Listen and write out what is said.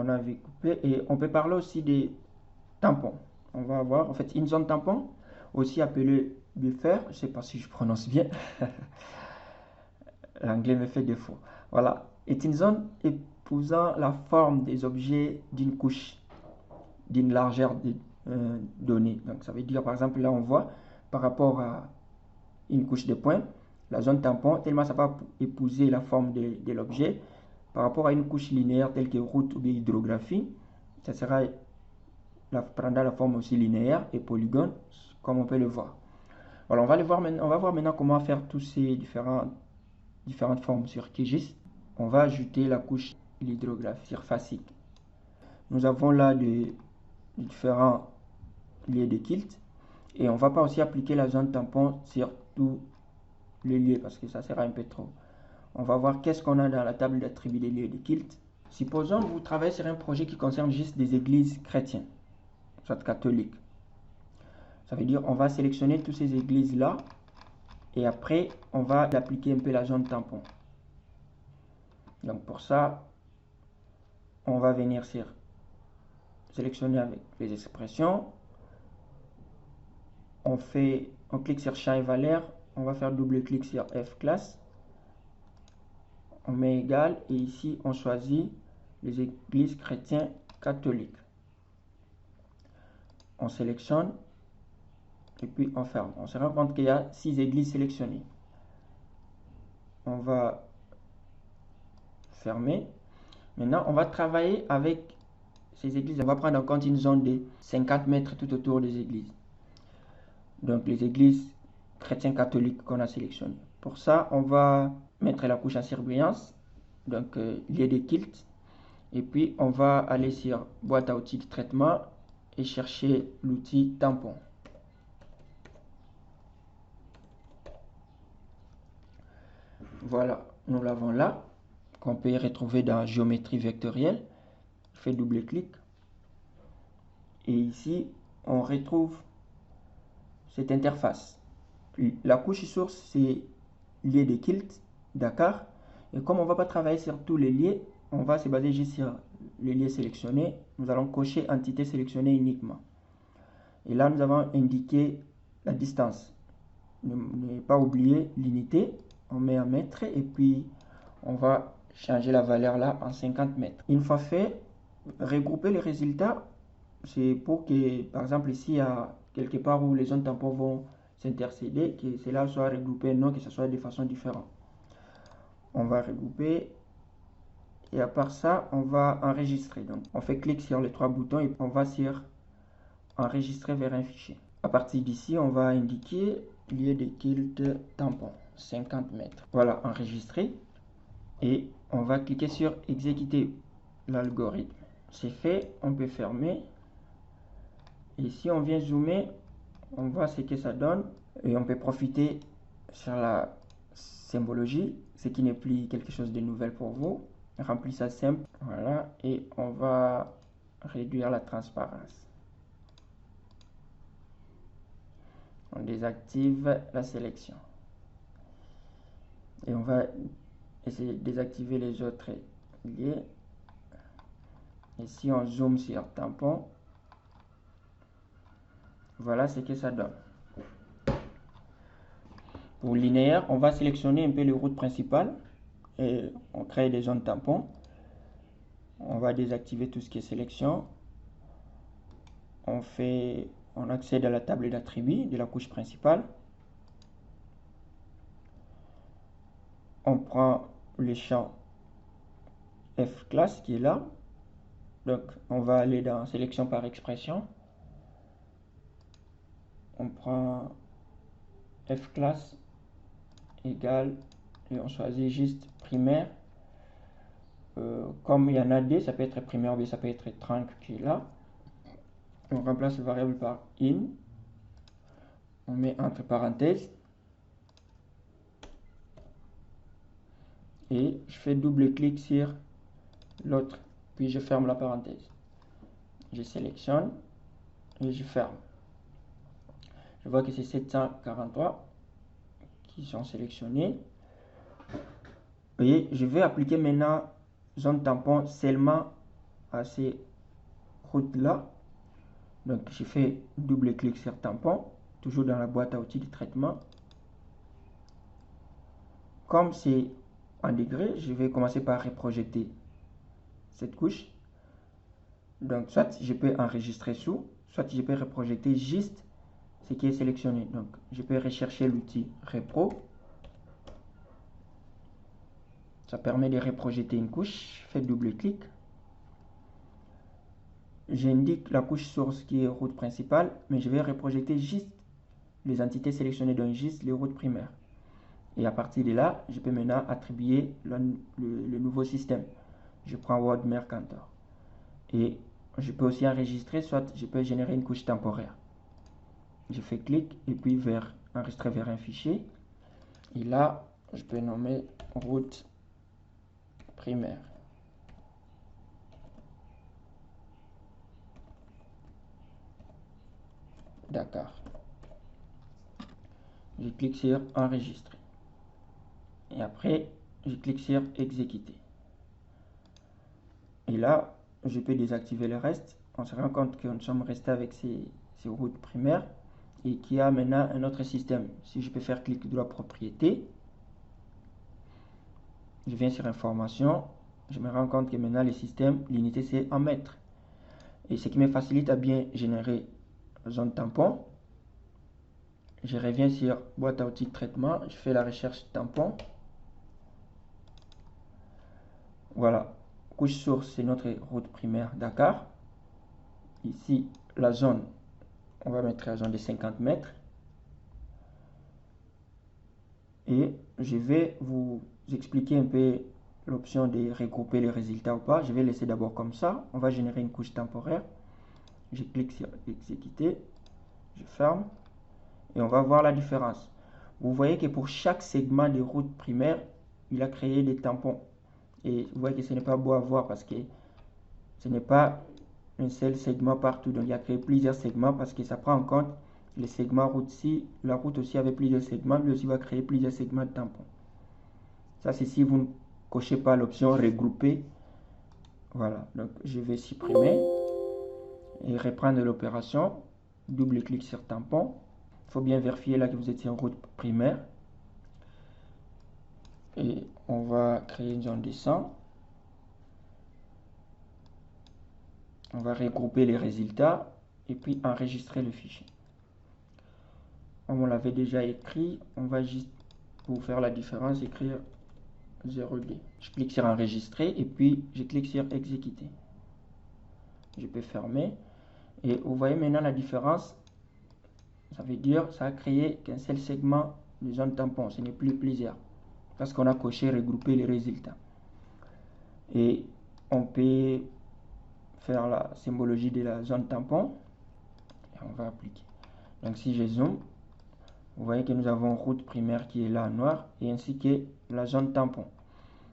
on a vu couper. Et on peut parler aussi des tampons. On va avoir en fait une zone tampon, aussi appelée buffer. Je ne sais pas si je prononce bien. L'anglais me fait défaut. Voilà, est une zone épousant la forme des objets d'une couche, d'une largeur donnée. Donc ça veut dire par exemple là on voit par rapport à une couche de points, la zone tampon, tellement ça va épouser la forme de l'objet, par rapport à une couche linéaire telle que route ou bien hydrographie, ça prendra la forme aussi linéaire et polygone, comme on peut le voir. Voilà, on va voir maintenant comment faire tous ces différentes formes sur QGIS. On va ajouter la couche l'hydrographie surfacique. Nous avons là des différents liens de Kilt et on ne va pas aussi appliquer la zone tampon sur tous les liens parce que ça sera un peu trop. On va voir qu'est-ce qu'on a dans la table d'attributs des lieux de Kilt. Supposons que vous travaillez sur un projet qui concerne juste des églises chrétiennes, soit catholiques. Ça veut dire on va sélectionner toutes ces églises-là et après on va appliquer un peu la zone tampon. Donc pour ça, on va venir sur sélectionner avec les expressions. On clique sur champ et valeur, on va faire double-clic sur F-class. On met égal et ici on choisit les églises chrétiennes catholiques. On sélectionne et puis on ferme. On se rend compte qu'il y a 6 églises sélectionnées. On va fermer. Maintenant, on va travailler avec ces églises. On va prendre en compte une zone de 50 mètres tout autour des églises. Donc, les églises chrétiennes catholiques qu'on a sélectionnées. Pour ça, on va mettre la couche en surbrillance. Donc, lié des Kilt. Et puis, on va aller sur boîte à outils de traitement et chercher l'outil tampon. Voilà, nous l'avons là, qu'on peut y retrouver dans géométrie vectorielle. Je fais double-clic. Et ici, on retrouve cette interface. La couche source, c'est lié de Kilt, Dakar. Et comme on ne va pas travailler sur tous les liens, on va se baser juste sur les liens sélectionnés. Nous allons cocher entité sélectionnée uniquement. Et là, nous avons indiqué la distance. Ne pas oublier l'unité. On met en mètres et puis on va changer la valeur là en 50 mètres. Une fois fait, regrouper les résultats, c'est pour que, par exemple, ici, il y a quelque part où les zones tampons vont s'intercéder, que cela soit regroupé, non que ce soit de façon différente. On va regrouper et à part ça, on va enregistrer. Donc, on fait clic sur les 3 boutons et on va sur enregistrer vers un fichier. À partir d'ici, on va indiquer lieu de Kilt tampon, 50 mètres. Voilà, enregistré. Et on va cliquer sur exécuter l'algorithme. C'est fait, on peut fermer. Et si on vient zoomer, on voit ce que ça donne. Et on peut profiter sur la symbologie, ce qui n'est plus quelque chose de nouvel pour vous. Remplis ça simple. Voilà, et on va réduire la transparence. On désactive la sélection. Et on va essayer de désactiver les autres liens. Et si on zoome sur tampon, voilà ce que ça donne. Pour linéaire, on va sélectionner un peu les routes principales et on crée des zones tampons. On va désactiver tout ce qui est sélection. On accède à la table d'attributs de la couche principale. On prend le champ F-class qui est là. Donc, on va aller dans sélection par expression. On prend F-class égale et on choisit juste primaire. Comme il y en a deux, ça peut être primaire ou ça peut être trunk qui est là. On remplace la variable par in. On met entre parenthèses. Et je fais double-clic sur l'autre. Puis je ferme la parenthèse. Je sélectionne et je ferme. Je vois que c'est 743 qui sont sélectionnés. Et je vais appliquer maintenant zone tampon seulement à ces routes là. Donc je fais double clic sur tampon, toujours dans la boîte à outils de traitement. Comme c'est en degrés, je vais commencer par reprojeter cette couche. Donc soit je peux enregistrer sous, soit je peux reprojeter juste ce qui est sélectionné. Donc je peux rechercher l'outil repro. Ça permet de reprojeter une couche. Je fais double clic. J'indique la couche source qui est route principale, mais je vais reprojeter juste les entités sélectionnées, donc juste les routes primaires. Et à partir de là, je peux maintenant attribuer le nouveau système. Je prends Word Mercator. Et je peux aussi enregistrer, soit je peux générer une couche temporaire. Je fais clic et puis enregistrer vers un fichier. Et là, je peux nommer route primaire. Dakar. Je clique sur enregistrer. Et après, je clique sur exécuter. Et là, je peux désactiver le reste. On se rend compte que nous sommes restés avec ces routes primaires et qu'il y a maintenant un autre système. Si je peux faire clic droit propriété, je viens sur information, je me rends compte que maintenant le système, l'unité c'est en mètres. Et ce qui me facilite à bien générer zone tampon. Je reviens sur boîte à outils de traitement, je fais la recherche tampon. Voilà, couche source, c'est notre route primaire Dakar. Ici, la zone, on va mettre la zone de 50 mètres. Et je vais vous expliquer un peu l'option de regrouper les résultats ou pas. Je vais laisser d'abord comme ça. On va générer une couche temporaire. Je clique sur exécuter. Je ferme. Et on va voir la différence. Vous voyez que pour chaque segment de route primaire, il a créé des tampons. Et vous voyez que ce n'est pas beau à voir parce que ce n'est pas un seul segment partout. Donc il a créé plusieurs segments parce que ça prend en compte les segments route. Si la route aussi avait plusieurs segments, lui aussi va créer plusieurs segments de tampons. Ça c'est si vous ne cochez pas l'option regrouper. Voilà, donc je vais supprimer et reprendre l'opération. Double clic sur tampon. Il faut bien vérifier là que vous êtes sur route primaire. Et on va créer une zone de 100. On va regrouper les résultats et puis enregistrer le fichier. Comme on l'avait déjà écrit, on va juste, pour faire la différence, écrire 0D. Je clique sur enregistrer et puis je clique sur exécuter. Je peux fermer. Et vous voyez maintenant la différence. Ça veut dire ça a créé qu'un seul segment de zone tampon. Ce n'est plus plusieurs. Parce qu'on a coché regrouper les résultats. Et on peut faire la symbologie de la zone tampon. Et on va appliquer. Donc si je zoome, vous voyez que nous avons route primaire qui est là en noir et ainsi que la zone tampon.